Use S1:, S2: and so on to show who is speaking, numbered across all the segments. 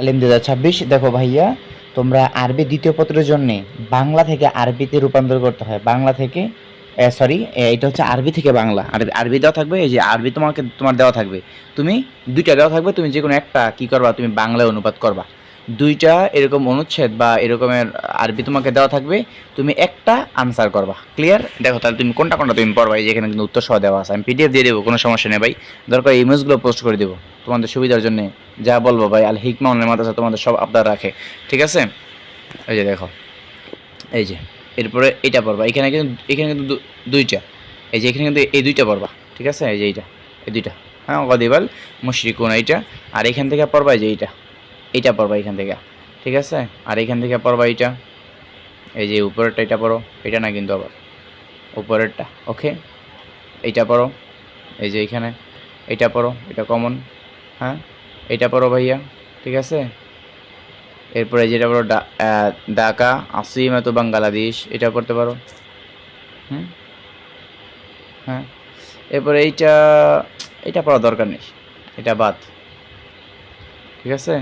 S1: আলিম 2026। দেখো ভাইয়া, তোমরা আরবি দ্বিতীয় পত্রের জন্য বাংলা থেকে আরবিতে রূপান্তর করতে হয়। বাংলা থেকে সরি, এটা হচ্ছে আরবি থেকে বাংলা। আরবি আরবি দেওয়া থাকবে, এই যে আরবি তোমার দেওয়া থাকবে। তুমি দুইটা দেওয়া থাকবে, তুমি যে কোনো একটা কি করবা, তুমি বাংলায় অনুবাদ করবা। দুইটা এরকম অনুচ্ছেদ বা এরকমের আরবি তোমাকে দেওয়া থাকবে, তুমি একটা আনসার করবা। ক্লিয়ার? দেখো তাহলে তুমি কোনটা কোনটা তুমি পড়বা। এই যে এখানে কিন্তু উত্তর সহ দেওয়া আছে, আমি পিডিএফ দিয়ে দেবো, কোনো সমস্যা নেই ভাই। দরকার ইমেজগুলো পোস্ট করে দেবো তোমাদের সুবিধার জন্য। যা বলবো ভাই, আল হিকমা অনলাইন মাদ্রাসা তোমাদের সব আবদার রাখে। ঠিক আছে? এই যে দেখো, এই যে এরপরে এটা পড়বা। এখানে কিন্তু দুইটা, এই যে এখানে কিন্তু এই দুইটা পড়বা। ঠিক আছে? এই যে এইটা, এই দুইটা, হ্যাঁ, গদিবাল মুশরিকুন এইটা। আর এখান থেকে পড়বা এই যে এইটা পড়বা এখান থেকে। ঠিক আছে? আর এখান থেকে পড়বা এইটা, এই যে উপরেরটা, এটা পড়ো। এটা না কিন্তু, আবার উপরেরটা। ওকে, এইটা পড়ো। এই যে এখানে এইটা পড়ো, এটা কমন। হ্যাঁ, এইটা পড়ো ভাইয়া। ঠিক আছে? এরপরে যেটা পড়ো ঢাকা আসিমাতু বাংলাদেশ, এটা পড়তে পারো। হুম, হ্যাঁ। এরপরে এইটা পড়ার দরকার নেই, এটা বাদ। ঠিক আছে?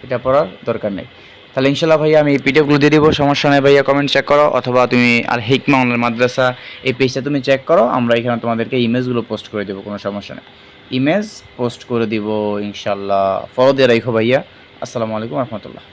S1: এটা পড়ার দরকার নেই। তাহলে ইনশাল্লাহ ভাইয়া আমি এই পিডিএফগুলো দিয়ে দিব, সমস্যা নেই ভাইয়া। কমেন্ট চেক করো, অথবা তুমি আল হিকমা অনলাইন মাদ্রাসা এই পেজটা তুমি চেক করো। আমরা এখানে তোমাদেরকে ইমেজগুলো পোস্ট করে দেবো, কোনো সমস্যা নেই। ইমেজ পোস্ট করে দিব ইনশাল্লাহ। ফলো দিয়ে রাখো ভাইয়া। আসসালামু আলাইকুম রহমতুল্লাহ।